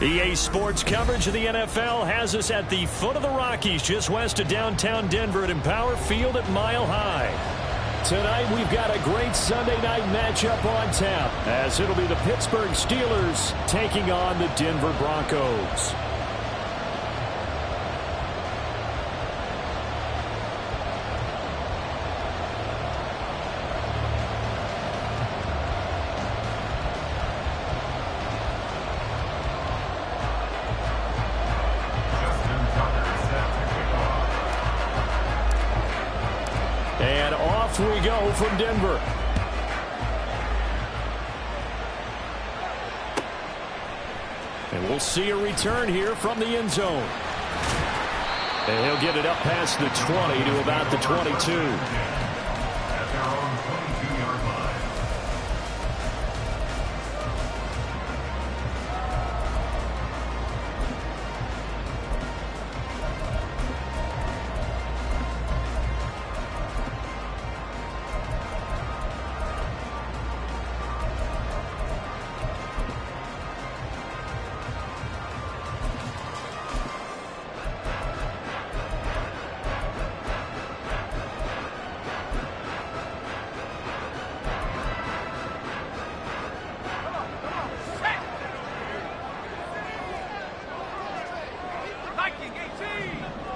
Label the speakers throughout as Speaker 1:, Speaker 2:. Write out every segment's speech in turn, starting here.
Speaker 1: EA Sports coverage of the NFL has us at the foot of the Rockies, just west of downtown Denver at Empower Field at Mile High. Tonight, we've got a great Sunday night matchup on tap, as it'll be the Pittsburgh Steelers taking on the Denver Broncos. And off we go from Denver. And we'll see a return here from the end zone. And he'll get it up past the 20 to about the 22.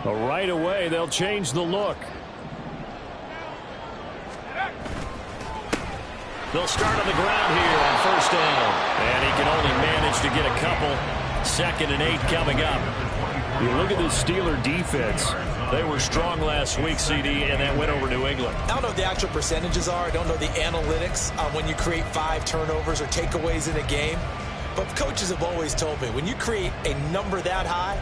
Speaker 1: Right away, they'll change the look. They'll start on the ground here on first down. And he can only manage to get a couple. 2nd and 8 coming up. You look at this Steeler defense. They were strong last week, CD, and that went over New England.
Speaker 2: I don't know what the actual percentages are. I don't know the analytics on when you create 5 turnovers or takeaways in a game. But coaches have always told me, when you create a number that high,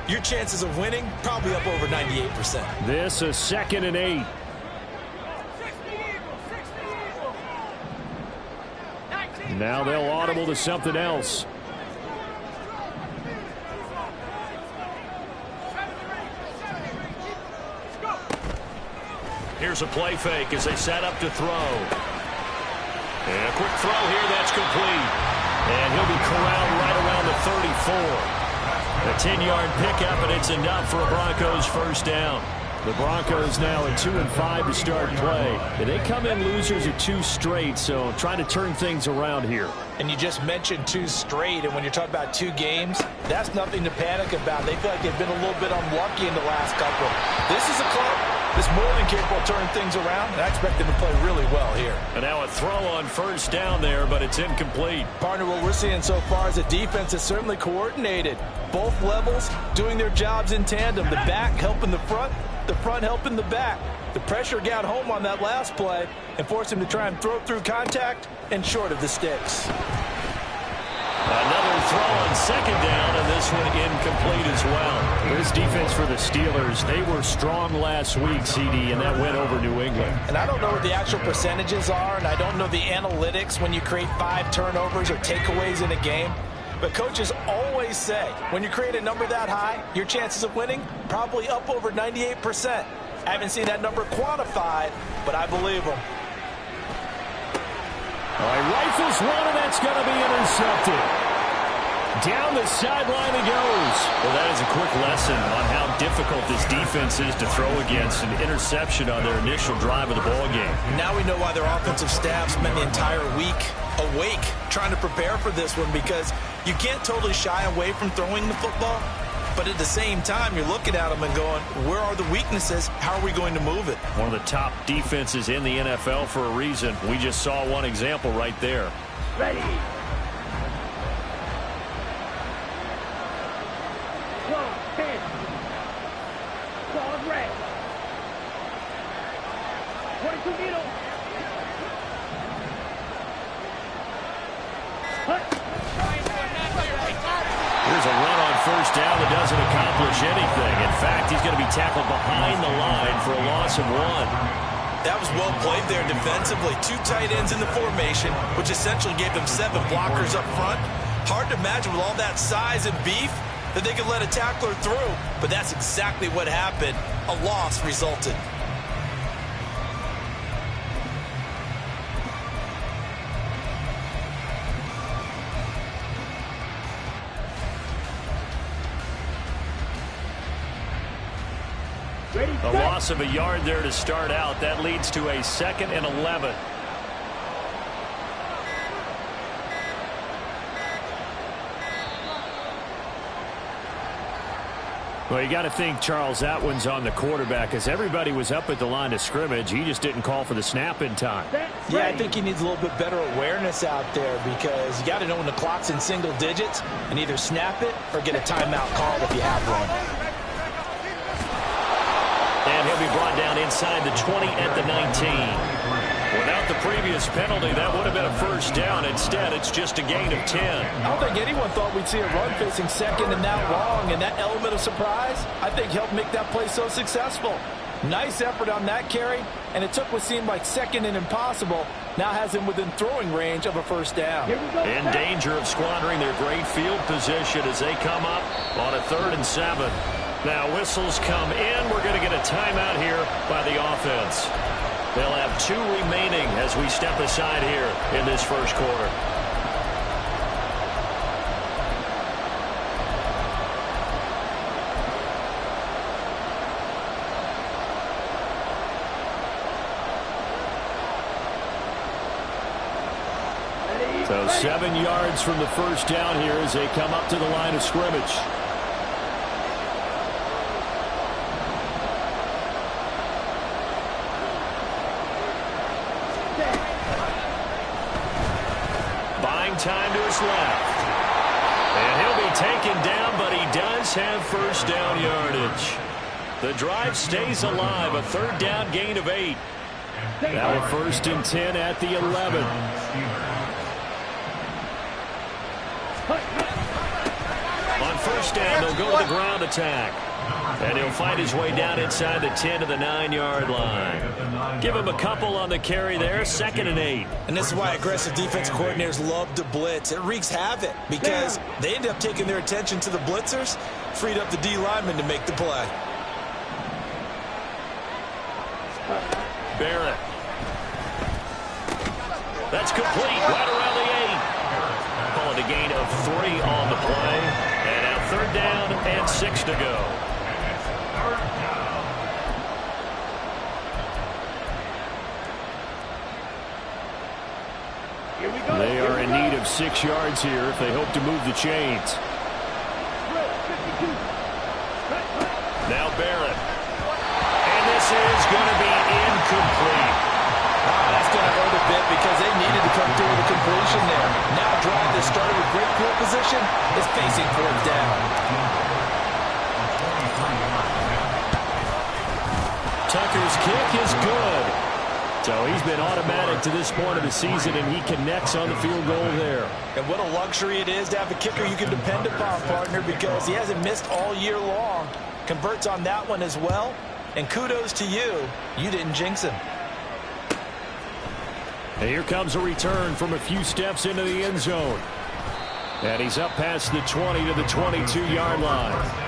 Speaker 2: your chances of winning probably up over 98%.
Speaker 1: This is 2nd and 8. Now they'll audible to something else. Here's a play fake as they set up to throw. And a quick throw here, that's complete. And he'll be corralled right around the 34. A 10-yard pickup, and it's enough for a Broncos first down. The Broncos now at 2-5 to start play. And they come in losers at 2 straight, so trying to turn things around here.
Speaker 2: And you just mentioned 2 straight, and when you're talking about 2 games, that's nothing to panic about. They feel like they've been a little bit unlucky in the last couple. This is a club that's more than capable of turning things around, and I expect them to play really well here. And now a throw on first down there, but it's incomplete. Partner, what we're seeing so far is a defense that's certainly coordinated. Both levels doing their jobs in tandem. The back helping the front helping the back. The pressure got home on that last play and forced him to try and throw through contact and short of the sticks.
Speaker 1: Another throw on 2nd down, and this one incomplete as well. This defense for the Steelers, they were strong last week, CD, and that went over New England.
Speaker 2: And I don't know what the actual percentages are, and I don't know the analytics when you create 5 turnovers or takeaways in a game. But coaches always say, when you create a number that high, your chances of winning probably up over 98%. I haven't seen that number quantified, but I believe them.
Speaker 1: All right, rifles one, and that's going to be intercepted. Down the sideline he goes. Well, that is a quick lesson on how difficult this defense is to throw against. An interception on their initial drive of the ball game.
Speaker 2: Now we know why their offensive staff spent the entire week awake trying to prepare for this one, because you can't totally shy away from throwing the football. But at the same time, you're looking at them and going, where are the weaknesses? How are we going to move it?
Speaker 1: One of the top defenses in the NFL for a reason. We just saw one example right there.
Speaker 3: Ready. Close, 10. Ball red. 22 needle.
Speaker 1: Here's a run on first down that doesn't accomplish anything. In fact, he's going to be tackled behind the line for a loss of 1.
Speaker 2: That was well played there defensively. 2 tight ends in the formation, which essentially gave them 7 blockers up front. Hard to imagine with all that size and beef that they could let a tackler through. But that's exactly what happened. A loss resulted.
Speaker 1: A loss of a yard there to start out. That leads to a 2nd and 11. Well, you got to think, Charles, that one's on the quarterback as everybody was up at the line of scrimmage. He just didn't call for the snap in time.
Speaker 2: Yeah, I think he needs a little bit better awareness out there because you got to know when the clock's in single digits and either snap it or get a timeout called if you have one.
Speaker 1: And he'll be brought down inside the 20 at the 19. Without the previous penalty, that would have been a first down. Instead, it's just a gain of 10.
Speaker 2: I don't think anyone thought we'd see a run facing second and that long, and that element of surprise, I think, helped make that play so successful. Nice effort on that carry, and it took what seemed like second and impossible. Now has him within throwing range of a first down.
Speaker 1: In danger of squandering their great field position as they come up on a 3rd and 7. Now whistles come in. We're going to get a timeout here by the offense. They'll have 2 remaining as we step aside here in this first quarter. So 7 yards from the first down here as they come up to the line of scrimmage. Time to his left. And he'll be taken down, but he does have first down yardage. The drive stays alive. A 3rd down gain of 8. Now a 1st and 10 at the 11. On first down, they'll go to the ground attack. And he'll find his way down inside the 10 to the 9-yard line. Give him a couple on the carry there. 2nd and 8.
Speaker 2: And this is why aggressive defense coordinators love to blitz. It wreaks havoc because they end up taking their attention to the blitzers, freed up the D lineman to make the play.
Speaker 1: Barrett. That's complete right around the 8. Call it a gain of 3 on the play. And now 3rd down and 6 to go. They are in need of 6 yards here if they hope to move the chains. Now Barrett. And this is going to be incomplete.
Speaker 2: That's going to hurt a bit because they needed to come through with a completion there. Now a drive that started with great field position is facing 4th down.
Speaker 1: Tucker's kick is good. So he's been automatic to this point of the season, and he connects on the field goal there.
Speaker 2: And what a luxury it is to have a kicker you can depend upon, partner, because he hasn't missed all year long. Converts on that one as well. And kudos to you. You didn't jinx him.
Speaker 1: And here comes a return from a few steps into the end zone. And he's up past the 20 to the 22-yard line.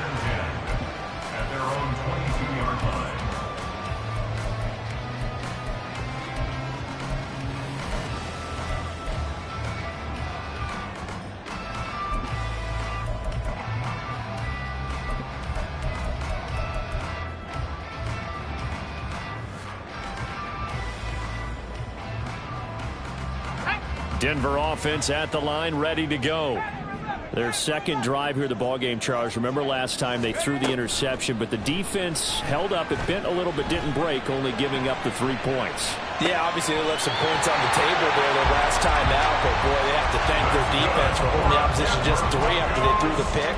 Speaker 1: Denver offense at the line, ready to go. Their 2nd drive here, the ballgame, Charles. Remember last time they threw the interception, but the defense held up. It bent a little but didn't break, only giving up the 3 points.
Speaker 2: Yeah, obviously they left some points on the table there their last time out, but boy, they have to thank their defense for holding the opposition just 3 after they threw the pick.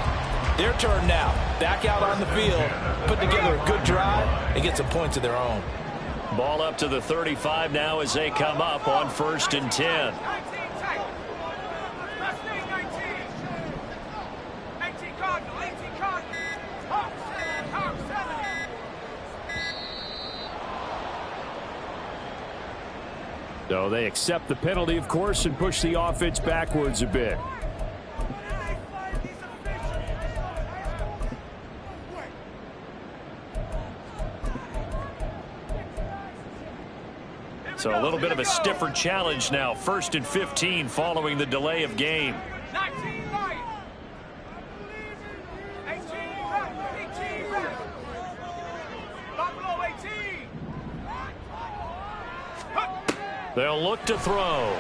Speaker 2: Their turn now. Back out on the field, put together a good drive, and get some points of their own.
Speaker 1: Ball up to the 35 now as they come up on 1st and 10. So they accept the penalty, of course, and push the offense backwards a bit. So a little bit of a stiffer challenge now. 1st and 15 following the delay of game. They'll look to throw.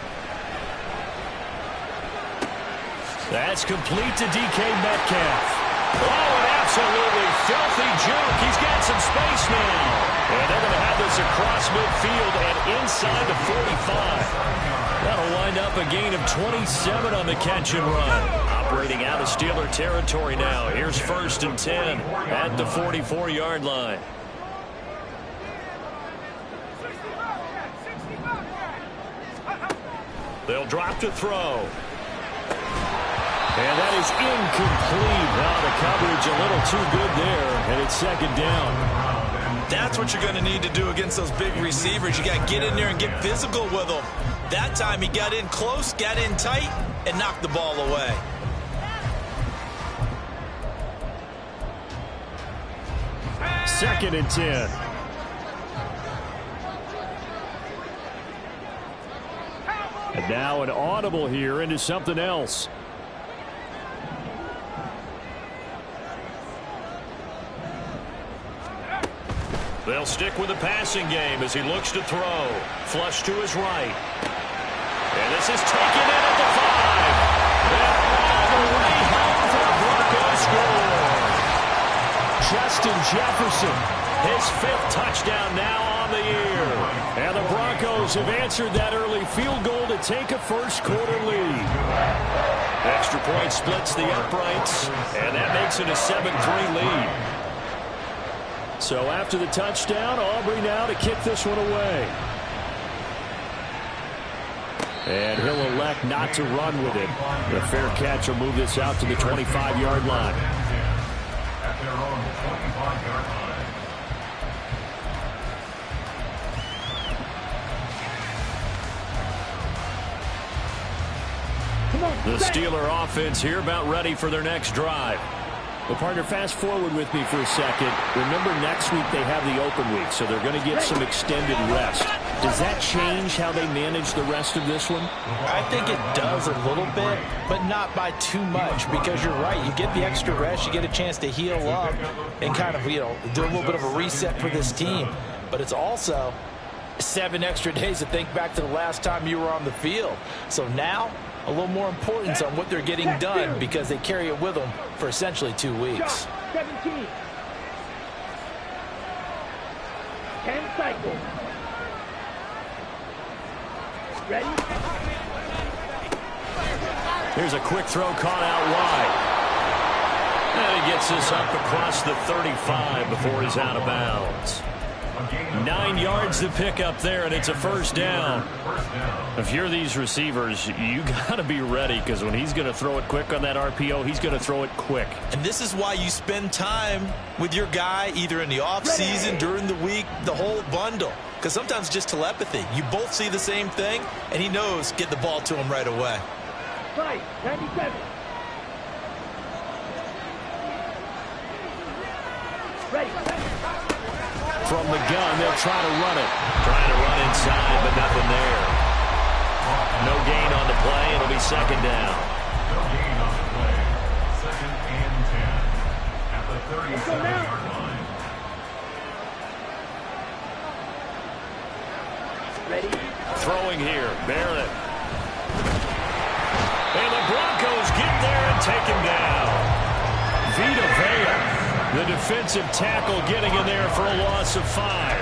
Speaker 1: That's complete to DK Metcalf. Oh, an absolutely filthy juke. He's got some space now. And they're going to have this across midfield and inside the 45. That'll wind up a gain of 27 on the catch and run. Operating out of Steeler territory now. Here's 1st and 10 at the 44-yard line. They'll drop to throw. And that is incomplete. Now the coverage a little too good there, and it's 2nd down.
Speaker 2: That's what you're going to need to do against those big receivers. You got to get in there and get physical with them. That time he got in close, got in tight, and knocked the ball away.
Speaker 1: Second and 10. And now an audible here into something else. They'll stick with the passing game as he looks to throw. Flush to his right. And this is taken in at the 5. And all the way home for the Broncos score. Justin Jefferson, his 5th touchdown now on the year. And the Broncos have answered that early field goal to take a first-quarter lead. Extra point splits the uprights, and that makes it a 7-3 lead. So after the touchdown, Aubrey now to kick this one away. And he'll elect not to run with it. The fair catch will move this out to the 25-yard line. The Steeler offense here about ready for their next drive. Well, partner, fast forward with me for a second. Remember, next week they have the open week, so they're going to get some extended rest. Does that change how they manage the rest of this one?
Speaker 2: I think it does a little bit, but not by too much, because you're right. You get the extra rest, you get a chance to heal up and kind of, do a little bit of a reset for this team. But it's also 7 extra days to think back to the last time you were on the field. So now, a little more importance on what they're getting done because they carry it with them for essentially 2 weeks.
Speaker 3: 17. 10 cycles. Ready?
Speaker 1: Here's a quick throw caught out wide. And he gets this up across the 35 before he's out of bounds. 9 yards to pick up there, and it's a first down. If you're these receivers, you got to be ready, because when he's going to throw it quick on that RPO, he's going to throw it quick.
Speaker 2: And this is why you spend time with your guy either in the offseason, during the week, the whole bundle. Because sometimes just telepathy. You both see the same thing, and he knows get the ball to him right away.
Speaker 3: 97. Ready.
Speaker 1: From the gun, they'll try to run it. Trying to run inside, but nothing there. No gain on the play. It'll be 2nd down.
Speaker 4: No gain on the play. 2nd and 10 at the 37-yard line.
Speaker 3: Ready.
Speaker 1: Throwing here. Barrett. And the Broncos get there and take him down. Vita Vea, the defensive tackle, getting in there for a loss of 5.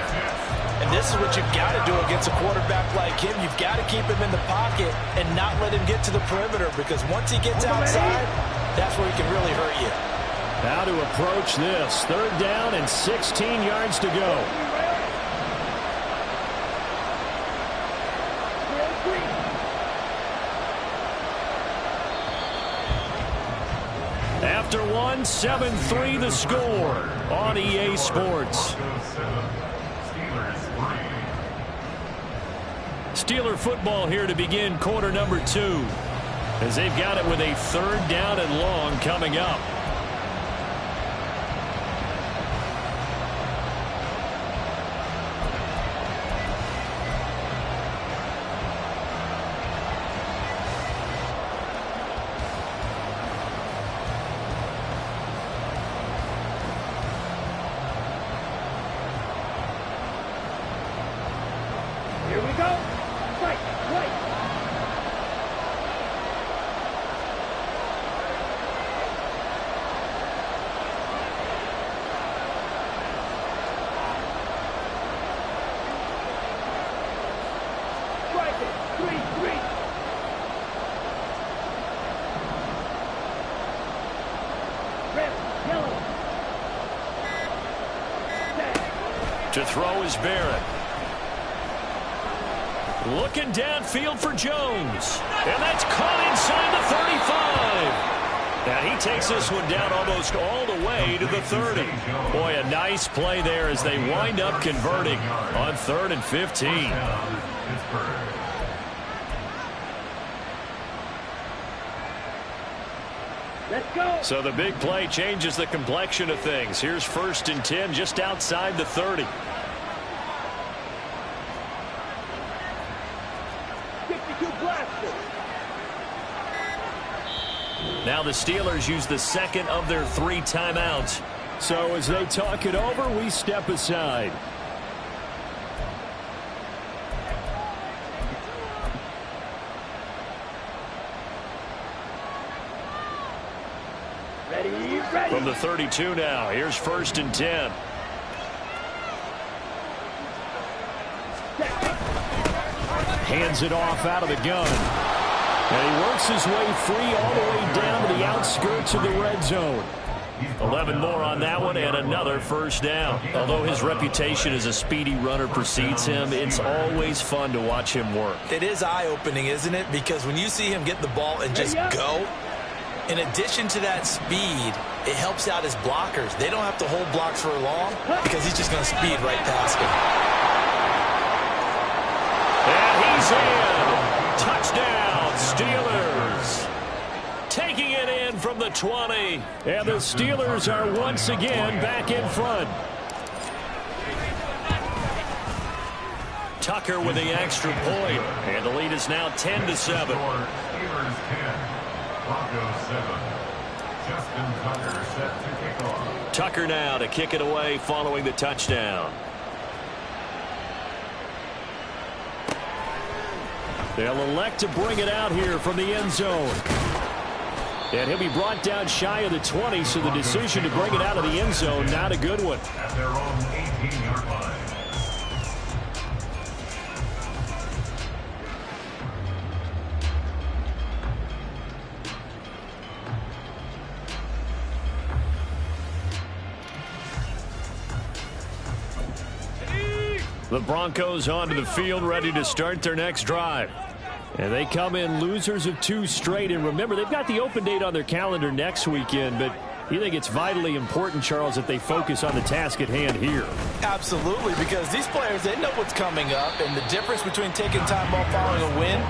Speaker 2: And this is what you've got to do against a quarterback like him. You've got to keep him in the pocket and not let him get to the perimeter, because once he gets outside, that's where he can really hurt you.
Speaker 1: How to approach this. 3rd down and 16 yards to go. After one, 7-3 the score on EA Sports. Steeler football here to begin quarter number 2, as they've got it with a 3rd down and long coming up.
Speaker 3: Here we go.
Speaker 1: To throw is Barrett. Looking downfield for Jones. And that's caught inside the 35. And he takes this one down almost all the way to the 30. Boy, a nice play there as they wind up converting on 3rd and 15.
Speaker 3: Let's go.
Speaker 1: So the big play changes the complexion of things. Here's 1st and 10 just outside the 30.
Speaker 3: 62 blaster.
Speaker 1: Now the Steelers use the second of their 3 timeouts. So as they talk it over, we step aside.
Speaker 3: Ready, ready.
Speaker 1: From the 32 now, here's 1st and 10. Hands it off out of the gun. And he works his way free all the way down to the outskirts of the red zone. 11 more on that one and another 1st down. Although his reputation as a speedy runner precedes him, it's always fun to watch him work.
Speaker 2: It is eye-opening, isn't it? Because when you see him get the ball and just go, in addition to that speed, it helps out his blockers. They don't have to hold blocks for long because he's just going to speed right past them.
Speaker 1: And he's in. Touchdown, Steelers. Taking it in from the 20. And the Steelers are once again back in front. Tucker with the extra point. And the lead is now 10-7.
Speaker 4: Steelers 10. Broncos 7. Justin Tucker set to kick off.
Speaker 1: Tucker now to kick it away following the touchdown. They'll elect to bring it out here from the end zone. And he'll be brought down shy of the 20, so the decision to bring it out of the end zone, not a good one.
Speaker 4: At their own 18-yard line.
Speaker 1: The Broncos onto the field, ready to start their next drive. And they come in losers of 2 straight. And remember, they've got the open date on their calendar next weekend. But you think it's vitally important, Charles, that they focus on the task at hand here?
Speaker 2: Absolutely, because these players, they know what's coming up. And the difference between taking time off following a win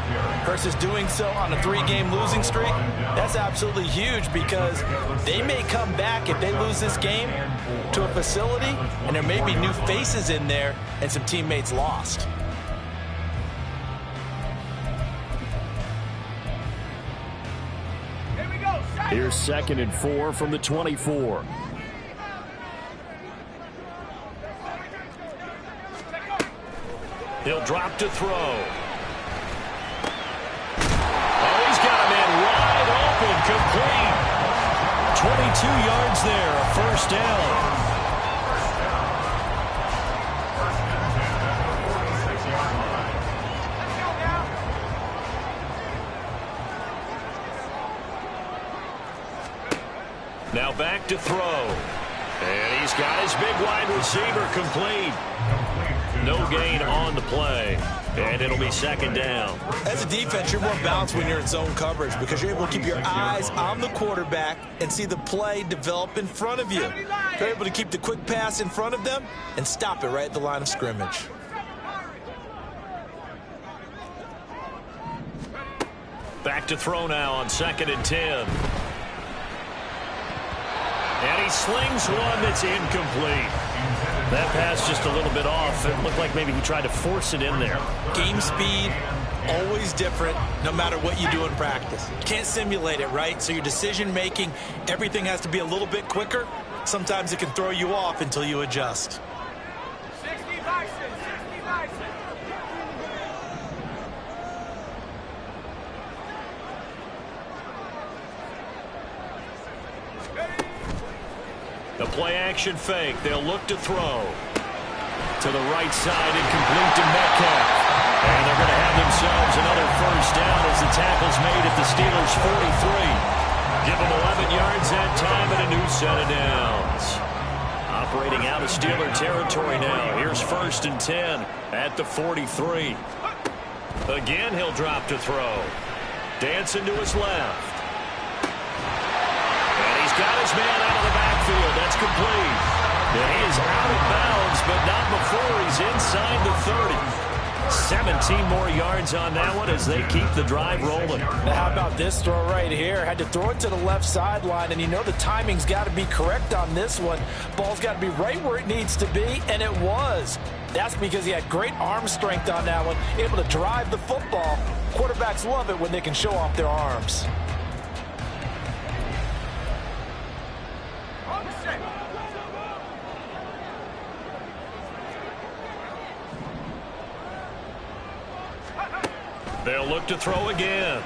Speaker 2: versus doing so on a 3-game losing streak, that's absolutely huge because they may come back if they lose this game to a facility, and there may be new faces in there and some teammates lost.
Speaker 1: Here's 2nd and 4 from the 24. He'll drop to throw. Oh, he's got a man wide open, complete. 22 yards there, a 1st down. Now back to throw. And he's got his big wide receiver complete. No gain on the play. And it'll be 2nd down.
Speaker 2: As a defense, you're more balanced when you're in zone coverage because you're able to keep your eyes on the quarterback and see the play develop in front of you. You're able to keep the quick pass in front of them and stop it right at the line of scrimmage.
Speaker 1: Back to throw now on 2nd and 10. And he slings one that's incomplete. That pass just a little bit off. It looked like maybe he tried to force it in there.
Speaker 2: Game speed, always different, no matter what you do in practice. You can't simulate it, right? So your decision-making, everything has to be a little bit quicker. Sometimes it can throw you off until you adjust.
Speaker 3: 60 Bison, 60 Bison.
Speaker 1: The play-action fake. They'll look to throw. To the right side, incomplete to Metcalf. And they're going to have themselves another 1st down as the tackle's made at the Steelers' 43. Give them 11 yards that time and a new set of downs. operating out of Steeler territory now. Here's 1st and 10 at the 43. Again, he'll drop to throw. Dancing to his left. And he's got his man out of the backfield. That's complete. And he is out of bounds, but not before he's inside the 30. 17 more yards on that one as they keep the drive rolling.
Speaker 2: Now how about this throw right here? Had to throw it to the left sideline, and you know the timing's got to be correct on this one. Ball's got to be right where it needs to be, and it was. That's because he had great arm strength on that one, able to drive the football. Quarterbacks love it when they can show off their arms.
Speaker 1: They'll look to throw again.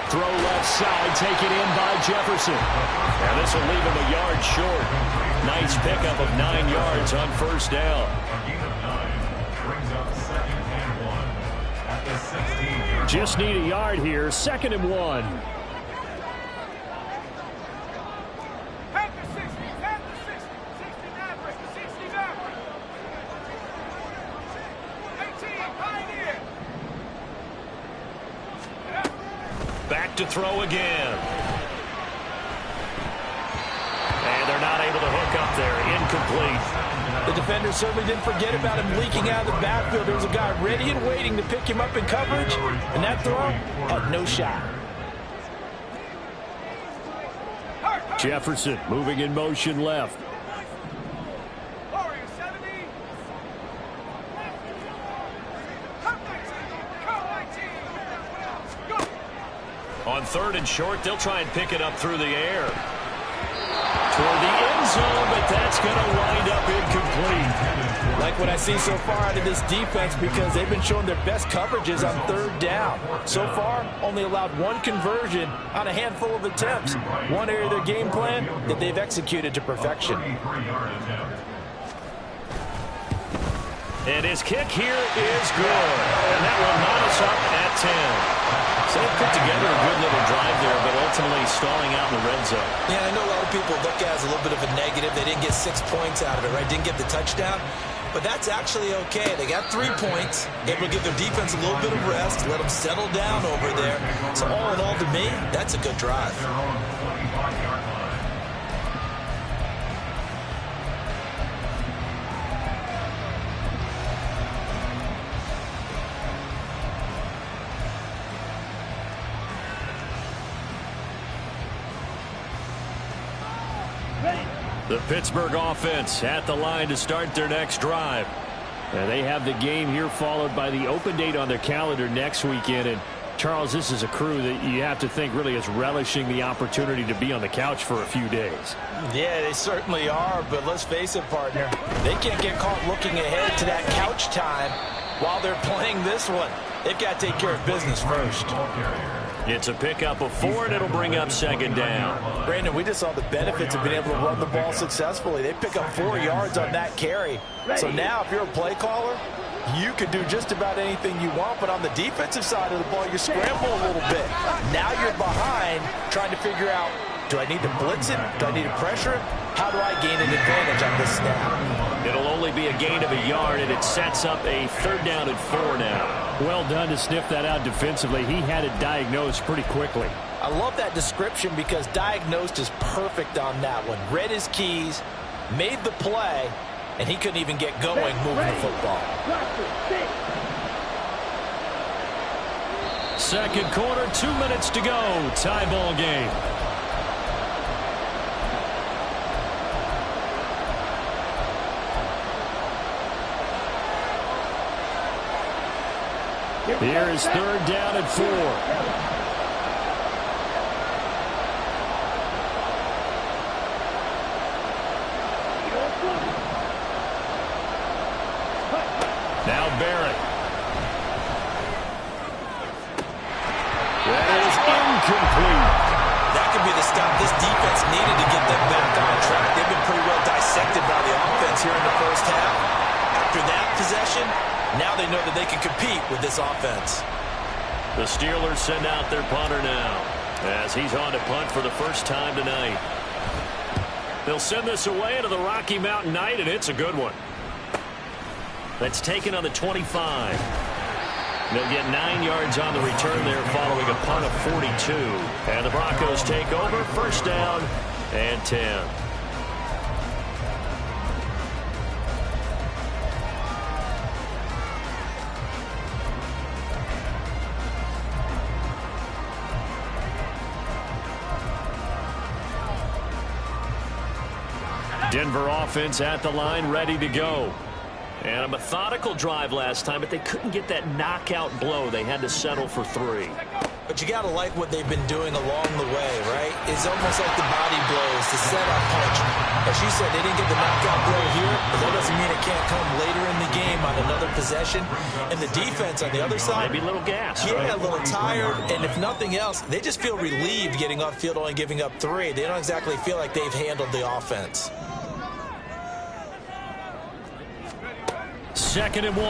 Speaker 1: Throw left side, taken in by Jefferson. And this will leave him a yard short. Nice pickup of 9 yards on 1st down. Just need a yard here. 2nd and 1. Back to throw again. And they're not able to hook up there. Incomplete.
Speaker 2: The defender certainly didn't forget about him leaking out of the backfield. There was a guy ready and waiting to pick him up in coverage, and that throw had no shot.
Speaker 1: Jefferson moving in motion left. On 3rd and short, they'll try and pick it up through the air. Toward the end zone, but that's going to wind up incomplete.
Speaker 2: Like what I see so far out of this defense, because they've been showing their best coverages on 3rd down. So far, only allowed 1 conversion on a handful of attempts. One area of their game plan that they've executed to perfection.
Speaker 1: And his kick here is good. And that will knot us up at 10. So they put together a good little drive there, but ultimately stalling out in the red zone.
Speaker 2: Yeah, I know a lot of people look at it as a little bit of a negative. They didn't get 6 points out of it, right? Didn't get the touchdown. But that's actually okay. They got 3 points, able to give their defense a little bit of rest, let them settle down over there. So all in all, to me, that's a good drive.
Speaker 1: The Pittsburgh offense at the line to start their next drive. And they have the game here followed by the open date on their calendar next weekend. And Charles, this is a crew that you have to think really is relishing the opportunity to be on the couch for a few days.
Speaker 2: Yeah, they certainly are, but let's face it, partner. They can't get caught looking ahead to that couch time while they're playing this one. They've got to take care of business first.
Speaker 1: It's a pickup of 4, and it'll bring up 2nd down.
Speaker 2: Brandon, we just saw the benefits of being able to run the ball successfully. They pick up 4 yards on that carry. So now if you're a play caller, you can do just about anything you want, but on the defensive side of the ball, you scramble a little bit. Now you're behind trying to figure out, do I need to blitz it? Do I need to pressure it? How do I gain an advantage on this snap?
Speaker 1: It'll only be a gain of a yard, and it sets up a 3rd down and 4 now. Well done to sniff that out defensively. He had it diagnosed pretty quickly.
Speaker 2: I love that description because diagnosed is perfect on that one. Read his keys, made the play, and he couldn't even get going moving the football.
Speaker 1: 2nd quarter, 2 minutes to go. Tie ball game. Here is 3rd down and 4. Now Barrett. That is incomplete.
Speaker 2: That could be the stop this defense needed to get them back on track. They've been pretty well dissected by the offense here in the first half. After that possession, now they know that they can compete with this offense.
Speaker 1: The Steelers send out their punter now as he's on to punt for the first time tonight. They'll send this away into the Rocky Mountain night, and it's a good one. That's taken on the 25. They'll get 9 yards on the return there following a punt of 42. And the Broncos take over, first down and 10. Denver offense at the line, ready to go. And a methodical drive last time, but they couldn't get that knockout blow. They had to settle for 3.
Speaker 2: But you got to like what they've been doing along the way, right? It's almost like the body blows, the setup punch. As you said, they didn't get the knockout blow here, but that doesn't mean it can't come later in the game on another possession. And the defense on the other side,
Speaker 1: maybe a little gas,
Speaker 2: yeah,
Speaker 1: right?
Speaker 2: A little tired. And if nothing else, they just feel relieved getting off field, only giving up 3. They don't exactly feel like they've handled the offense.
Speaker 1: 2nd and 1.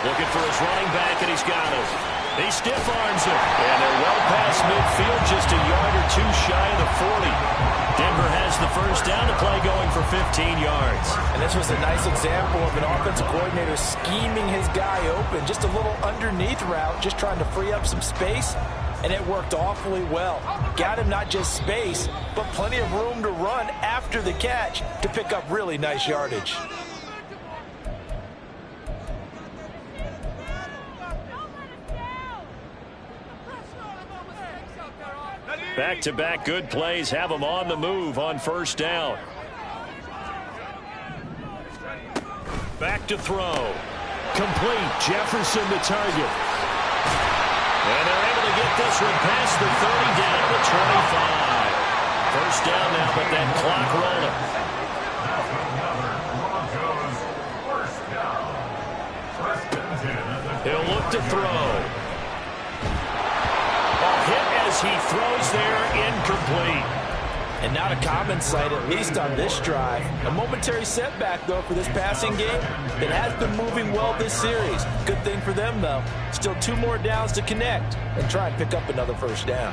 Speaker 1: Looking for his running back, and he's got him. He stiff arms him, and they're well past midfield, just a yard or 2 shy of the 40. Denver has the first down, to play going for 15 yards.
Speaker 2: And this was a nice example of an offensive coordinator scheming his guy open, just a little underneath route, just trying to free up some space. And it worked awfully well. Got him not just space, but plenty of room to run after the catch to pick up really nice yardage.
Speaker 1: Back-to-back good plays have them on the move on first down. Back to throw. Complete. Jefferson the target. And they're able to get this one past the 30 down to the 25. First down now, but that clock rolling. He'll look to throw. A hit as he throws there, incomplete.
Speaker 2: And not a common sight, at least on this drive. A momentary setback, though, for this passing game that has been moving well this series. Good thing for them, though. Still 2 more downs to connect and try and pick up another first down.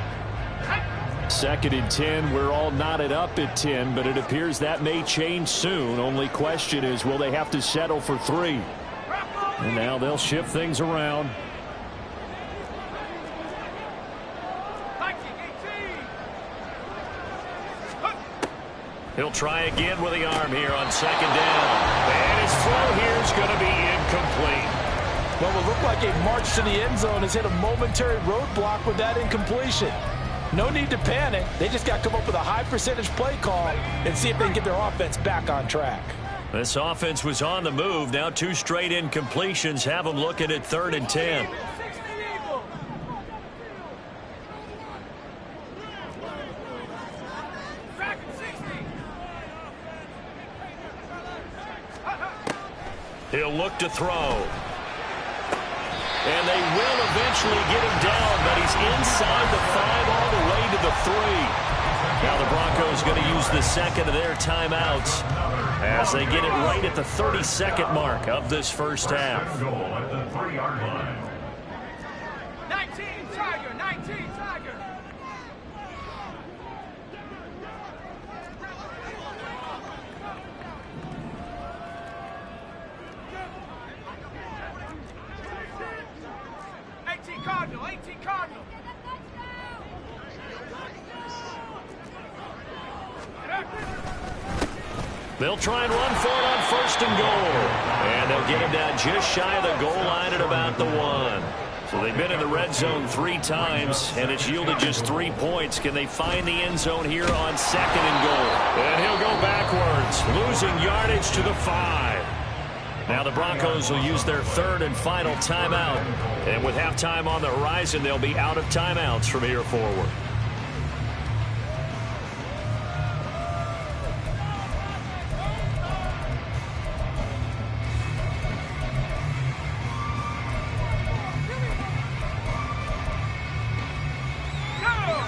Speaker 1: 2nd and 10. We're all knotted up at 10, but it appears that may change soon. Only question is, will they have to settle for 3? And now they'll shift things around. He'll try again with the arm here on 2nd down. And his throw here is going to be incomplete.
Speaker 2: Well, it looked like a march to the end zone has hit a momentary roadblock with that incompletion. No need to panic. They just got to come up with a high percentage play call and see if they can get their offense back on track.
Speaker 1: This offense was on the move. Now 2 straight incompletions have them looking at 3rd and 10. He'll look to throw. And they will eventually get him down, but he's inside the 5 all the way to the 3. Now the Broncos going to use the 2nd of their timeouts as they get it right at the 32nd mark of this first half.
Speaker 4: Goal at the 3-yard line.
Speaker 3: 19 Tiger, 19 Tiger. Cardinal, 18 Cardinal.
Speaker 1: They'll try and run for it on 1st and goal. And they'll get him down just shy of the goal line at about the 1. So they've been in the red zone 3 times, and it's yielded just 3 points. Can they find the end zone here on 2nd and goal? And he'll go backwards, losing yardage to the 5. Now the Broncos will use their 3rd and final timeout. And with halftime on the horizon, they'll be out of timeouts from here forward.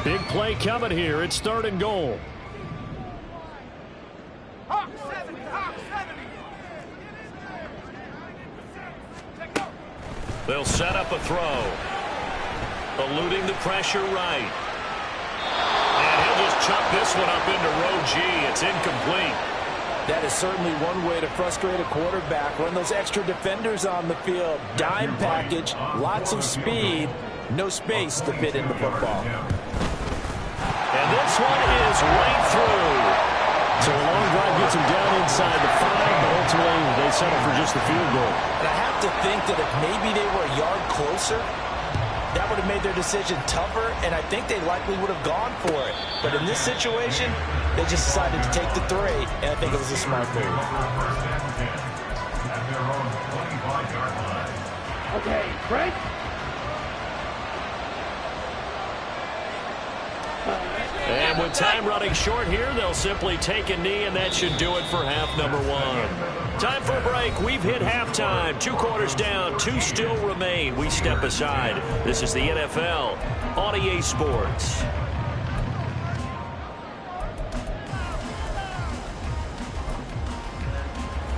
Speaker 1: Big play coming here. It's 3rd and goal.
Speaker 3: Hawk 70, Hawk 70.
Speaker 1: They'll set up a throw. Eluding the pressure right. chuck this one up into row G. It's incomplete.
Speaker 2: That is certainly one way to frustrate a quarterback. Run those extra defenders on the field. Dime package, lots of speed, no space to fit in the football.
Speaker 1: And this one is right through. So a long drive gets them down inside the 5, but ultimately they settle for just the field goal.
Speaker 2: And I have to think that if maybe they were a yard closer, that would have made their decision tougher, and I think they likely would have gone for it. But in this situation, they just decided to take the 3, and I think it was a smart move.
Speaker 3: Okay, Frank.
Speaker 1: And with time running short here, they'll simply take a knee, and that should do it for half number 1. Time for a break. We've hit halftime. 2 quarters down, 2 still remain. We step aside. This is the NFL on EA Sports.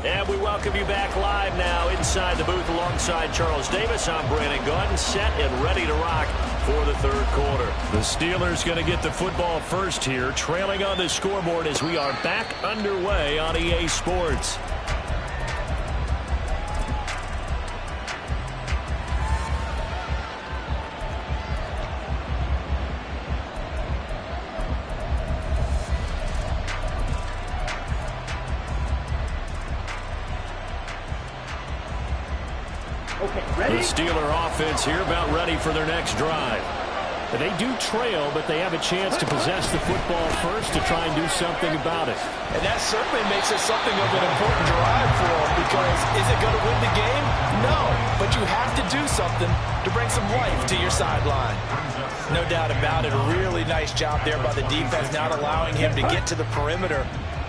Speaker 1: And we welcome you back live now inside the booth alongside Charles Davis. I'm Brandon Gaudin, set and ready to rock for the 3rd quarter. The Steelers going to get the football first here, trailing on the scoreboard as we are back underway on EA Sports. The Steeler offense here about ready for their next drive. They do trail, but they have a chance to possess the football first to try and do something about it.
Speaker 2: And that certainly makes it something of an important drive for them, because is it going to win the game? No, but you have to do something to bring some life to your sideline. No doubt about it, a really nice job there by the defense, not allowing him to get to the perimeter.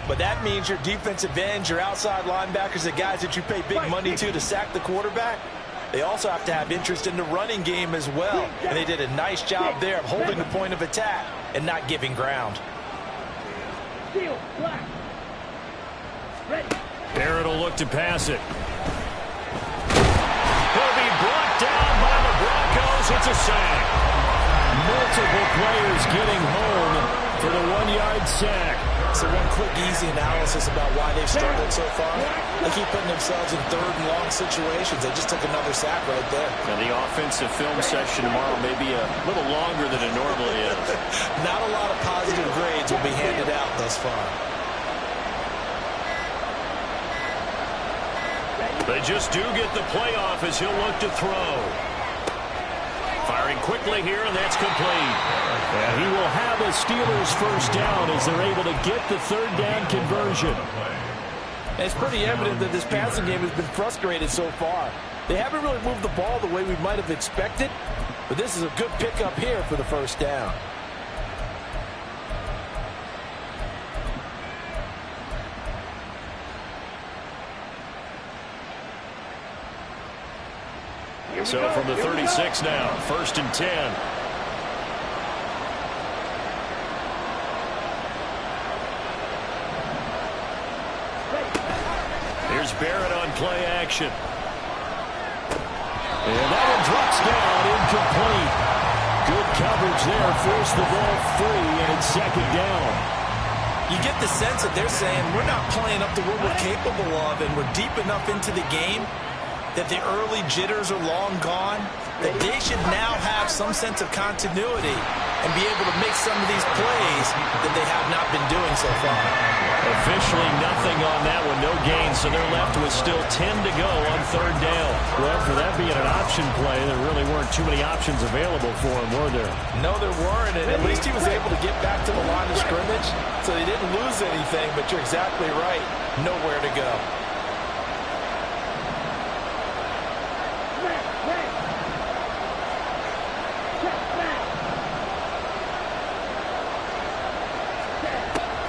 Speaker 2: But that means your defensive ends, your outside linebackers, the guys that you pay big money to sack the quarterback, they also have to have interest in the running game as well. And they did a nice job there of holding the point of attack and not giving ground.
Speaker 1: Barrett will look to pass it. He'll be brought down by the Broncos. It's a sack. Multiple players getting home for the 1-yard sack.
Speaker 2: So one quick, easy analysis about why they've struggled so far. They keep putting themselves in 3rd and long situations. They just took another sack right there.
Speaker 1: Now the offensive film session tomorrow may be a little longer than it normally is.
Speaker 2: Not a lot of positive grades will be handed out thus far.
Speaker 1: They just do get the playoff as he'll look to throw. Firing quickly here, and that's complete. And he will have a Steelers first down as they're able to get the 3rd down conversion.
Speaker 2: And it's pretty evident that this passing game has been frustrated so far. They haven't really moved the ball the way we might have expected, but this is a good pickup here for the first down.
Speaker 1: So from the 36 now, 1st and 10. Here's Barrett on play action. And that one drops down, incomplete. Good coverage there, forced the ball free, and it's 2nd down.
Speaker 2: You get the sense that they're saying we're not playing up to what we're capable of, and we're deep enough into the game that the early jitters are long gone, that they should now have some sense of continuity and be able to make some of these plays that they have not been doing so far.
Speaker 1: Officially nothing on that one, no gain, so they're left with still 10 to go on 3rd down. Well, for that being an option play, there really weren't too many options available for him, were there?
Speaker 2: No, there weren't, and at least he was able to get back to the line of scrimmage, so they didn't lose anything, but you're exactly right, nowhere to go.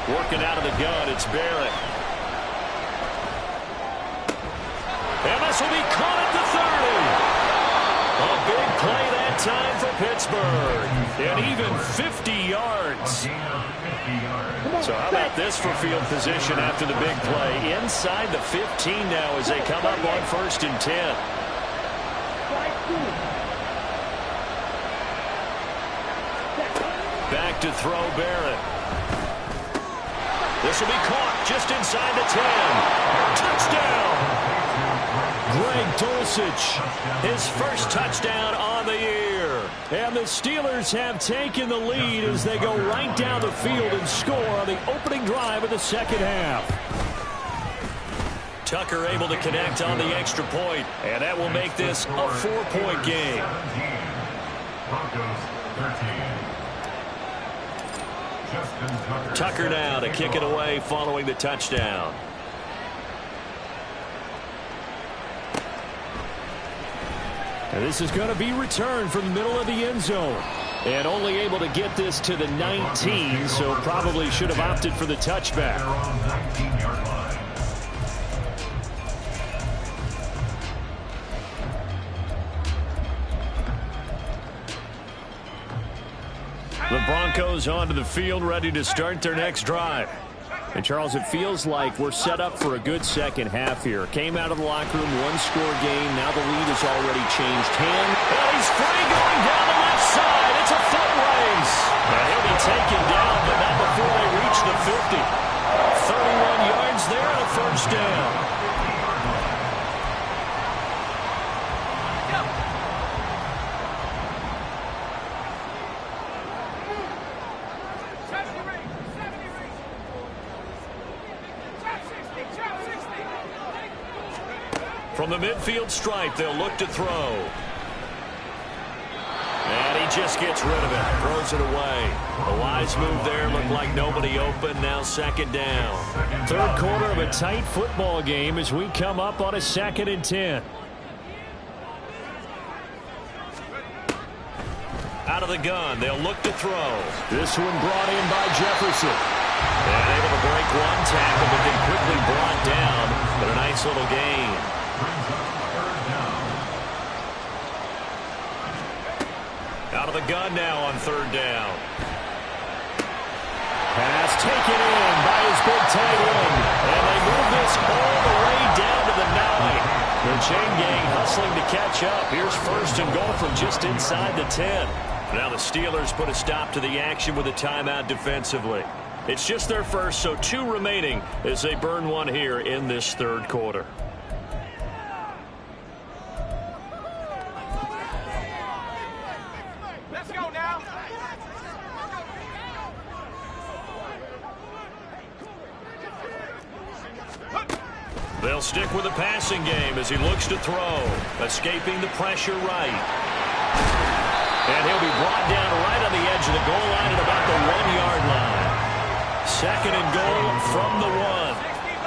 Speaker 1: Working out of the gun, it's Barrett. And this will be caught at the 30. A big play that time for Pittsburgh. And even 50 yards. So how about this for field position after the big play? Inside the 15 now as they come up on 1st and 10. Back back to throw Barrett. This will be caught just inside the 10. Touchdown! Greg Dulcich, his first touchdown on the year. And the Steelers have taken the lead as they go right down the field and score on the opening drive of the second half. Tucker able to connect on the extra point, and that will make this a 4-point game. Tucker now to kick it away following the touchdown.
Speaker 5: And this is going to be returned from the middle of the end zone. And only able to get this to the 19, so probably should have opted for the touchback.
Speaker 1: The Broncos onto the field, ready to start their next drive.
Speaker 5: And, Charles, it feels like we're set up for a good second half here. Came out of the locker room, one-score game. Now the lead has already changed hands.
Speaker 1: Well, he's free going down the left side. It's a foot race. Now he'll be taken down, but not before they reach the 50. 31 yards there and a first down. From the midfield stripe, they'll look to throw. And he just gets rid of it. Throws it away. A wise move there. Looked like nobody open. Now second down.
Speaker 5: Third quarter of a tight football game as we come up on a 2nd and 10.
Speaker 1: Out of the gun. They'll look to throw.
Speaker 5: This one brought in by Jefferson.
Speaker 1: And able to break one tackle, but then quickly brought down. But a nice little gain. Out of the gun now on third down.
Speaker 5: Pass taken in by his big tight end.
Speaker 1: And they move this all the way down to the 9. The chain gang hustling to catch up. Here's first and goal from just inside the 10. Now the Steelers put a stop to the action with a timeout defensively. It's just their first, so 2 remaining as they burn one here in this third quarter. They'll stick with the passing game as he looks to throw. Escaping the pressure right. And he'll be brought down right on the edge of the goal line at about the 1-yard line. Second and goal from the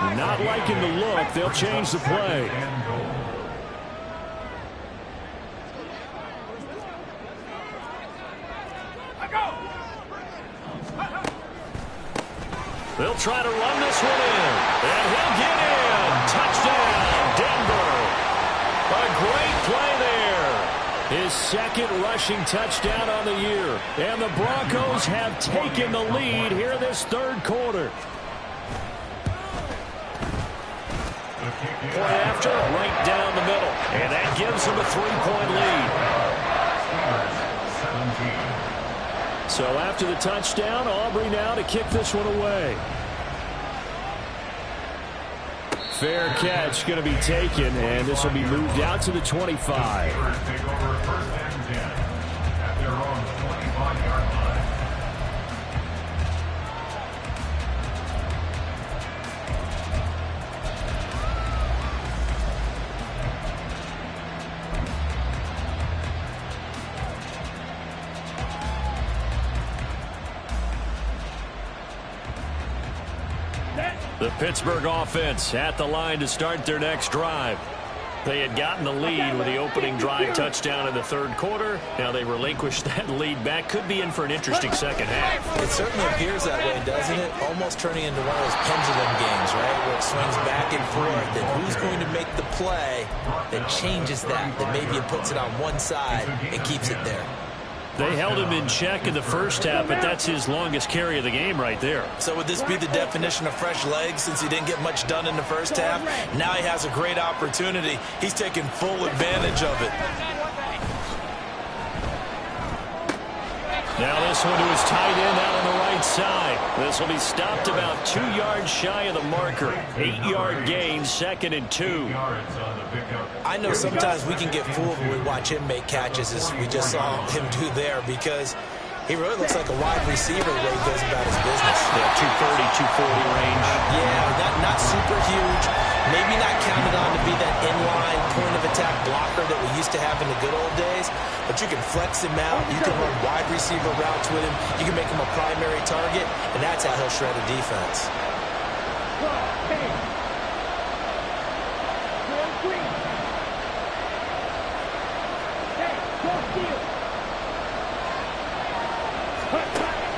Speaker 1: 1.
Speaker 5: Not liking the look. They'll change the play.
Speaker 1: They'll try to run this one in. And he'll get in. Touchdown, Denver. A great play there.
Speaker 5: His second rushing touchdown on the year. And the Broncos have taken the lead here this third quarter.
Speaker 1: Point after, right down the middle. And that gives them a 3-point lead.
Speaker 5: So after the touchdown, Aubrey now to kick this one away. Fair catch going to be taken, and this will be moved out to the 25.
Speaker 1: The Pittsburgh offense at the line to start their next drive. They had gotten the lead with the opening drive touchdown in the third quarter. Now they relinquished that lead back. Could be in for an interesting second half.
Speaker 2: It certainly appears that way, doesn't it? Almost turning into one of those pendulum games, right? Where it swings back and forth. And who's going to make the play that changes that maybe it puts it on one side and keeps it there?
Speaker 5: They held him in check in the first half, but that's his longest carry of the game right there.
Speaker 2: So would this be the definition of fresh legs since he didn't get much done in the first half? Now he has a great opportunity. He's taking full advantage of it.
Speaker 1: Now this one to his tight end out on the right side. This will be stopped about 2 yards shy of the marker. 8-yard gain, 2nd and 2.
Speaker 2: I know sometimes we can get fooled when we watch him make catches, as we just saw him do there, because he really looks like a wide receiver the way he goes about his business.
Speaker 1: Yeah, 230, 240 range.
Speaker 2: Yeah, not super huge. Maybe not counted on to be that inline point-of-attack blocker that we used to have in the good old days, but you can flex him out. You can run wide receiver routes with him. You can make him a primary target, and that's how he'll shred a defense.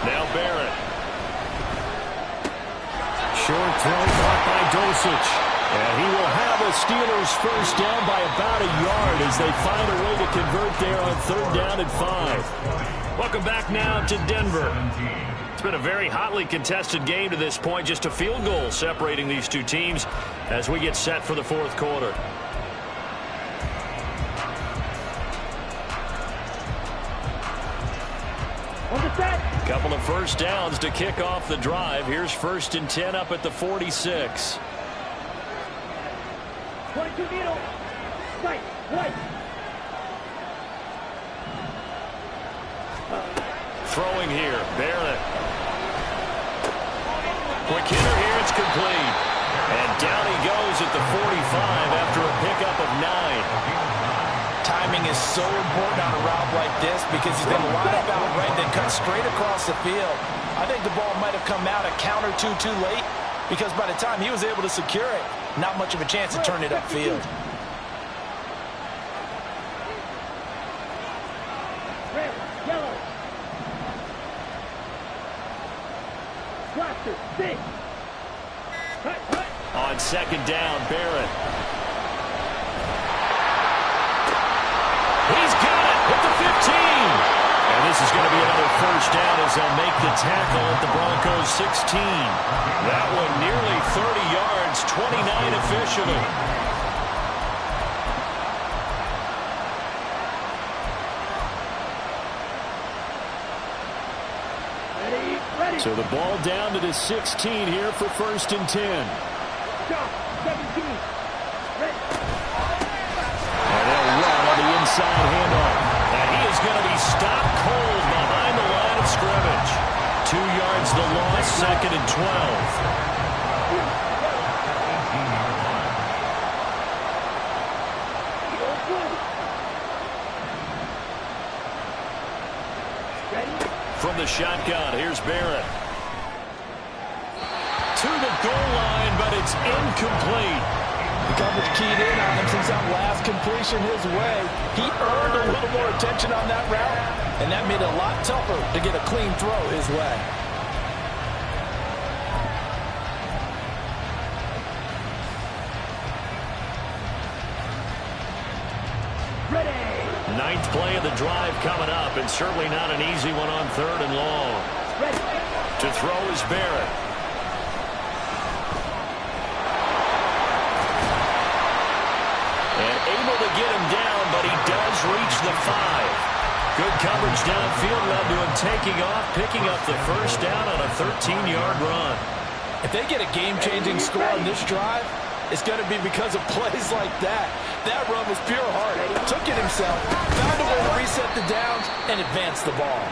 Speaker 1: Now Barrett. Short throw caught by Dosich. And he will have a Steelers first down by about a yard as they find a way to convert there on 3rd down and 5. Welcome back now to Denver. It's been a very hotly contested game to this point. Just a field goal separating these two teams as we get set for the 4th quarter. Couple of first downs to kick off the drive. Here's 1st and 10 up at the 46.
Speaker 3: 22 needle. Right.
Speaker 1: Throwing here. Barrett. Quick hitter here. It's complete. And down he goes at the 45 after a pickup of 9.
Speaker 2: Timing is so important on a route like this because he's going to line up out right, then cut straight across the field. I think the ball might have come out a count or two too late because by the time he was able to secure it, not much of a chance to turn it upfield.
Speaker 3: Red, yellow. Blaster, 6.
Speaker 1: On 2nd down, Barrett. He's got it at the 15. And this is going to be another first down as they'll make the tackle at the Broncos 16. That one nearly 30 yards, 29 officially.
Speaker 3: Ready.
Speaker 5: So the ball down to the 16 here for 1st and 10.
Speaker 3: Stop. 17. Ready.
Speaker 1: And they'll run on the inside handoff. And he is going to be stopped cold behind the line of scrimmage. 2 yards the loss, 2nd and 12. From the shotgun, here's Barrett. To the goal line, but it's incomplete.
Speaker 2: The coverage keyed in on him since that last completion his way. He earned a little more attention on that route, and that made it a lot tougher to get a clean throw his way.
Speaker 3: Ready.
Speaker 1: 9th play of the drive coming up, and certainly not an easy one on 3rd and long.
Speaker 3: Ready.
Speaker 1: To throw is Barrett. And able to get him down, but he does reach the 5. Good coverage downfield led to him taking off, picking up the first down on a 13-yard run.
Speaker 2: If they get a game-changing score on this drive, it's going to be because of plays like that. That run was pure heart. Took it himself, found a way to reset the downs, and advance the ball.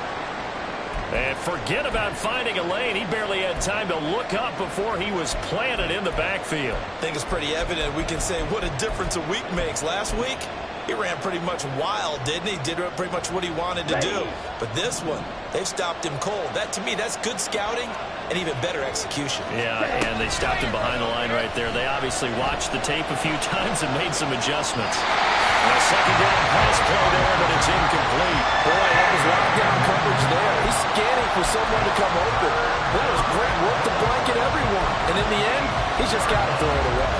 Speaker 1: And forget about finding a lane. He barely had time to look up before he was planted in the backfield.
Speaker 2: I think it's pretty evident. We can say what a difference a week makes. Last week, he ran pretty much wild, didn't he? Did pretty much what he wanted to do. But this one, they've stopped him cold. That, to me, that's good scouting and even better execution.
Speaker 1: Yeah, and they stopped him behind the line right there. They obviously watched the tape a few times and made some adjustments. And a 2nd down pass play there, but it's incomplete.
Speaker 2: Boy, that was lockdown coverage there. He's scanning for someone to come open. That was great work to blanket everyone. And in the end, he's just got to throw it away.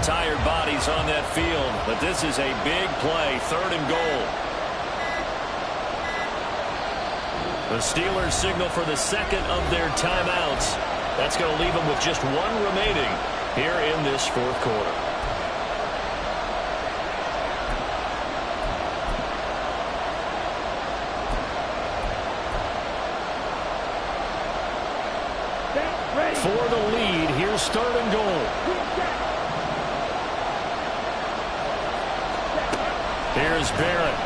Speaker 1: tired bodies on that field, but this is a big play, 3rd and goal. The Steelers signal for the second of their timeouts. That's going to leave them with just 1 remaining here in this 4th quarter. For the lead, here's 3rd and goal. Here's Barrett.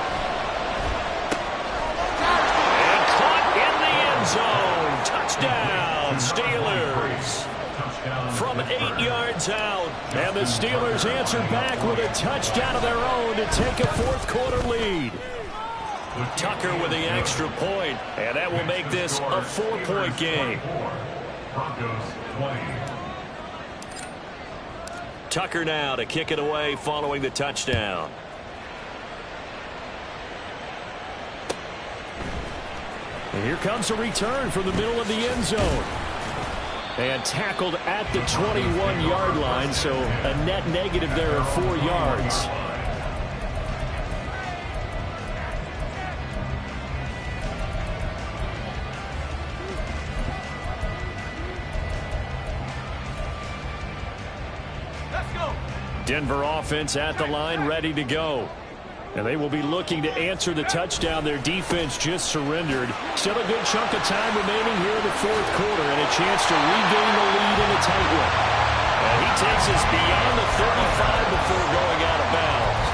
Speaker 1: And caught in the end zone. Touchdown, Steelers. From 8 yards out. And the Steelers answer back with a touchdown of their own to take a 4th quarter lead. Tucker with the extra point, and that will make this a 4-point game.
Speaker 4: Broncos 20.
Speaker 1: Tucker now to kick it away following the touchdown.
Speaker 5: And here comes a return from the middle of the end zone. And tackled at the 21-yard line, so a net negative there of 4 yards. Denver offense at the line, ready to go. And they will be looking to answer the touchdown their defense just surrendered. Still a good chunk of time remaining here in the 4th quarter and a chance to regain the lead in a tight one.
Speaker 1: And he takes us beyond the 35 before going out of bounds.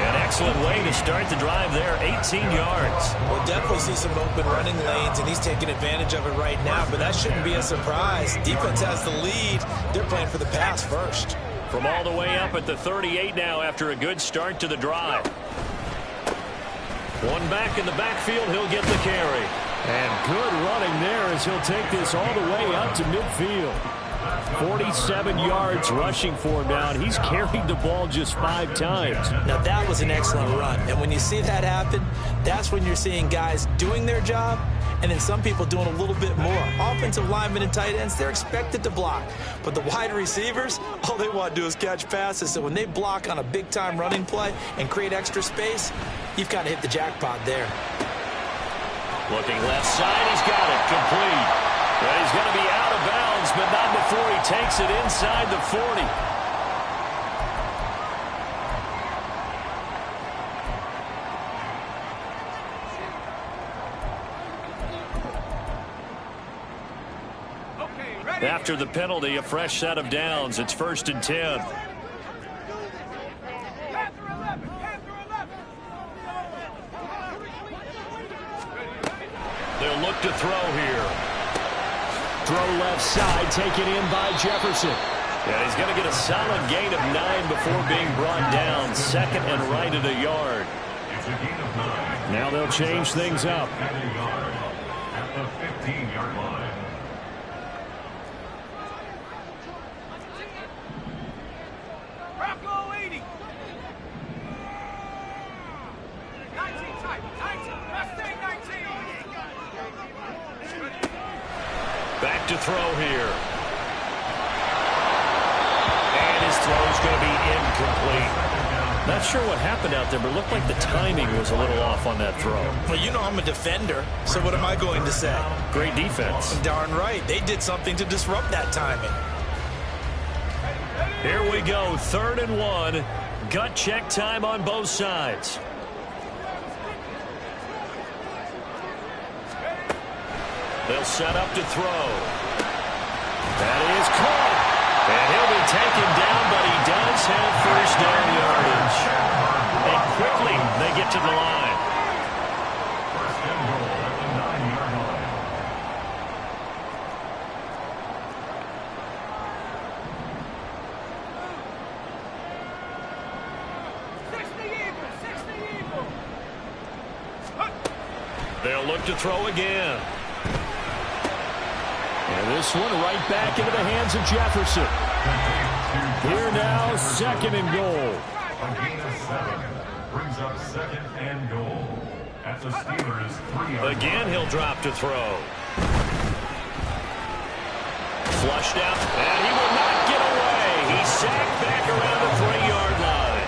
Speaker 1: An excellent way to start the drive there, 18 yards.
Speaker 2: We'll definitely see some open running lanes, and he's taking advantage of it right now, but that shouldn't be a surprise. Defense has the lead. They're playing for the pass first.
Speaker 1: From all the way up at the 38 now after a good start to the drive. One back in the backfield, he'll get the carry.
Speaker 5: And good running there as he'll take this all the way up to midfield. 47 yards rushing for him now, and he's carried the ball just 5 times.
Speaker 2: Now that was an excellent run, and when you see that happen, that's when you're seeing guys doing their job and then some people doing a little bit more. Offensive linemen and tight ends, they're expected to block. But the wide receivers, all they want to do is catch passes. So when they block on a big-time running play and create extra space, you've got to hit the jackpot there.
Speaker 1: Looking left side, he's got it, complete. But he's going to be out of bounds, but not before he takes it inside the 40. After the penalty, a fresh set of downs. It's 1st and 10. They'll look to throw here.
Speaker 5: Throw left side, taken in by Jefferson.
Speaker 1: Yeah, he's going to get a solid gain of 9 before being brought down. 2nd and right at a yard.
Speaker 4: It's a gain of 9.
Speaker 5: Now they'll change things up.
Speaker 4: At a yard. At the 15-yard line.
Speaker 1: Back to throw here. And his throw's going to be incomplete. Not sure what happened out there, but it looked like the timing was a little off on that throw.
Speaker 2: Well, you know I'm a defender, so what am I going to say?
Speaker 1: Great defense.
Speaker 2: Darn right. They did something to disrupt that timing.
Speaker 1: Here we go, 3rd and 1. Gut check time on both sides. They'll set up to throw. That is caught. And he'll be taken down, but he does have 1st down yardage. And quickly they get to the line.
Speaker 4: 1st and goal at the 9-yard line.
Speaker 1: They'll look to throw again.
Speaker 5: And this one right back into the hands of Jefferson. Here now, 2nd and goal.
Speaker 4: A gain of 7 brings up 2nd and goal at the Steelers' 3-yard
Speaker 1: Again,
Speaker 4: line.
Speaker 1: he'll drop to throw. Flushed out, and he will not get away. He's sacked back around the 3-yard line.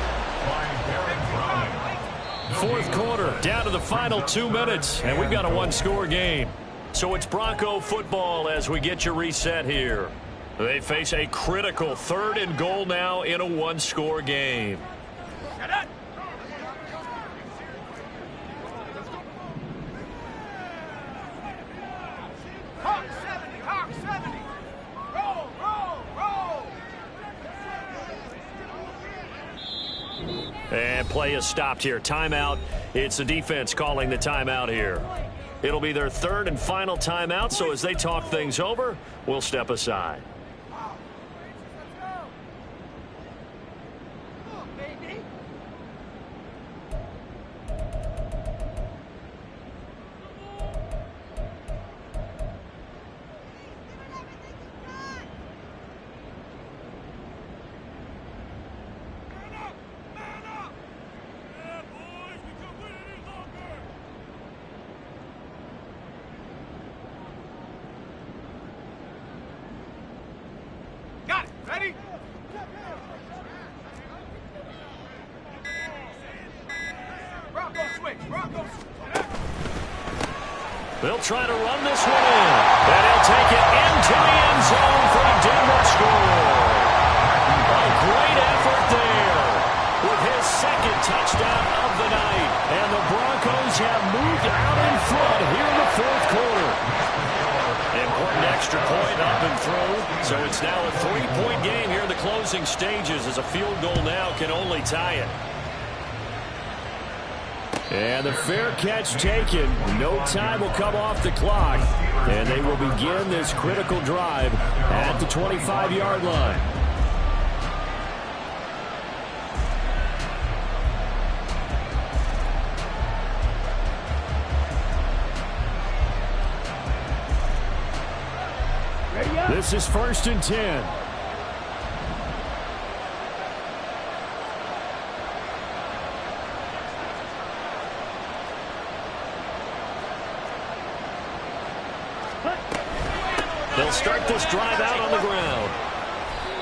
Speaker 1: Fourth quarter, down to the final 2 minutes, and we've got a one-score game. So it's Bronco football as we get you reset here. They face a critical 3rd and goal now in a one-score game. And play is stopped here. Timeout. It's the defense calling the timeout here. It'll be their 3rd and final timeout, so as they talk things over, we'll step aside. They'll try to run this one in. And he'll take it into the end zone for a Denver score. A great effort there with his 2nd touchdown of the night. And the Broncos have moved out in front here in the 4th quarter. Important extra point up and through. So it's now a 3-point game here in the closing stages as a field goal now can only tie it. And the fair catch taken. No time will come off the clock. And they will begin this critical drive at the 25-yard line. This is 1st and 10. They'll start this drive out on the ground.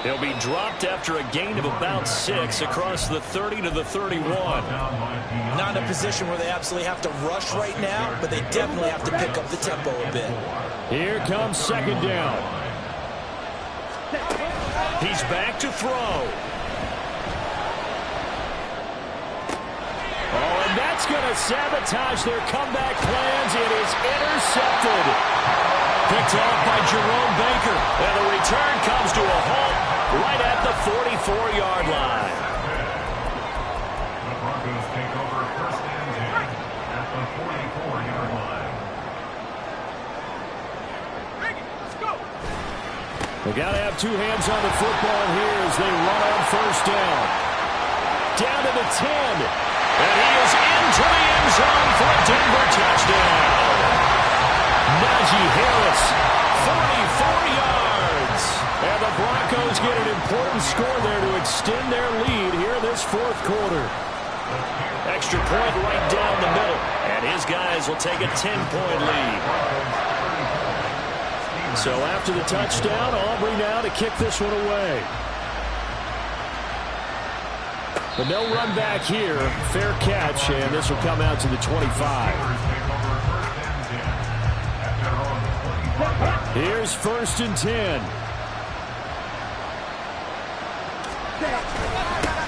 Speaker 1: He'll be dropped after a gain of about 6 across the 30 to the 31.
Speaker 2: Not in a position where they absolutely have to rush right now, but they definitely have to pick up the tempo a bit.
Speaker 5: Here comes 2nd down.
Speaker 1: He's back to throw.
Speaker 5: Oh, and that's going to sabotage their comeback plans. It is intercepted.
Speaker 1: Picked off by Jerome Baker. And the return comes to a halt right at the 44-yard line.
Speaker 4: The Broncos take over 1st and 10 at the 44-yard line.
Speaker 5: They got to have 2 hands on the football here as they run on 1st down. Down to the 10.
Speaker 1: And he is into the end zone for a Denver touchdown. Najee Harris, 44 yards.
Speaker 5: And the Broncos get an important score there to extend their lead here this 4th quarter.
Speaker 1: Extra point right down the middle. And his guys will take a 10-point lead.
Speaker 5: So after the touchdown, Aubrey now to kick this one away. But no run back here. Fair catch, and this will come out to the 25. Here's 1st and 10.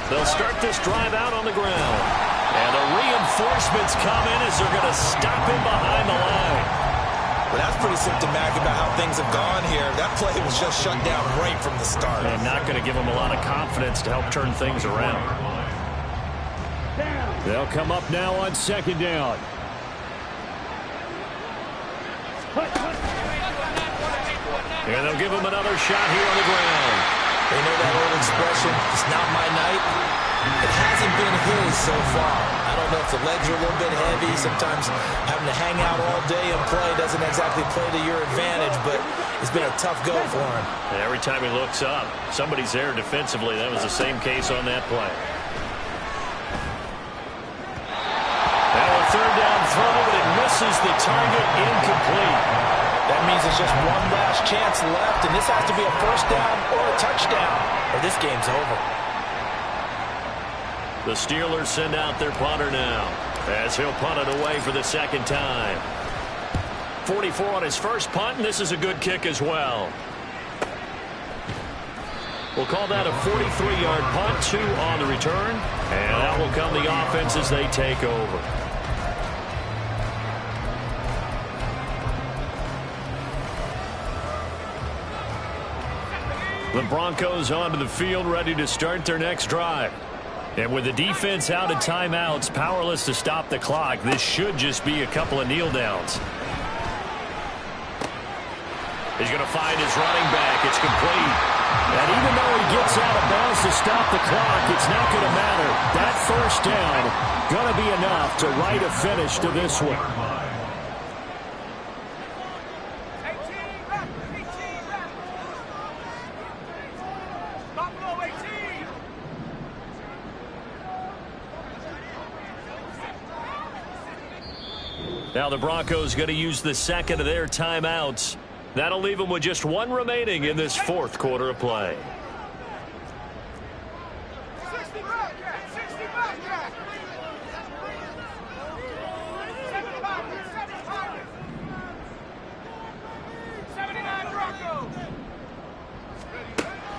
Speaker 1: They'll start this drive out on the ground. And the reinforcements come in as they're going to stop him behind the line.
Speaker 2: Well, that's pretty symptomatic about how things have gone here. That play was just shut down right from the start.
Speaker 1: And not going to give him a lot of confidence to help turn things around.
Speaker 5: They'll come up now on 2nd down.
Speaker 1: And they'll give him another shot here on the ground.
Speaker 2: They know that old expression, it's not my night. It hasn't been his so far. I don't know if the legs are a little bit heavy. Sometimes having to hang out all day and play doesn't exactly play to your advantage, but it's been a tough go for him.
Speaker 1: And every time he looks up, somebody's there defensively. That was the same case on that play. Now a 3rd down throw, but it misses the target, incomplete.
Speaker 2: That means there's just one last chance left, and this has to be a first down or a touchdown, or this game's over.
Speaker 1: The Steelers send out their punter now, as he'll punt it away for the second time. 44 on his first punt, and this is a good kick as well. We'll call that a 43-yard punt, 2 on the return, and that will come the offense as they take over. The Broncos onto the field, ready to start their next drive. And with the defense out of timeouts, powerless to stop the clock, this should just be a couple of kneel downs. He's going to find his running back. It's complete. And even though he gets out of bounds to stop the clock, it's not going to matter. That first down going to be enough to write a finish to this one. Now the Broncos going to use the second of their timeouts. That'll leave them with just one remaining in this fourth quarter of play.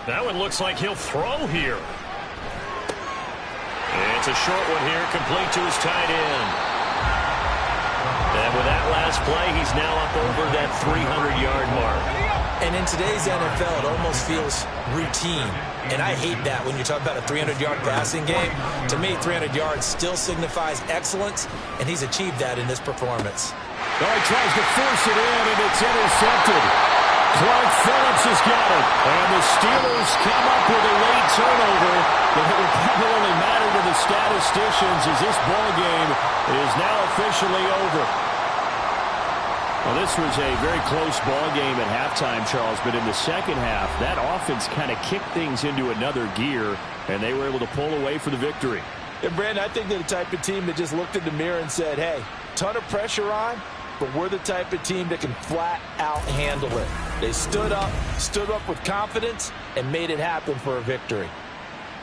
Speaker 1: That one looks like he'll throw here. It's a short one here, complete to his tight end. And with that last play, he's now up over that 300-yard mark.
Speaker 2: And in today's NFL, it almost feels routine. And I hate that when you talk about a 300-yard passing game. To me, 300 yards still signifies excellence, and he's achieved that in this performance.
Speaker 5: Oh, he tries to force it in, and it's intercepted. Clark Phillips has got it. And the Steelers come up with a late turnover. But it will probably only matter to the statisticians as this ball game is now officially over. Well, this was a very close ball game at halftime, Charles, but in the second half, that offense kind of kicked things into another gear, and they were able to pull away for the victory.
Speaker 2: And, Brandon, I think they're the type of team that just looked in the mirror and said, hey, ton of pressure on, but we're the type of team that can flat out handle it. They stood up with confidence, and made it happen for a victory.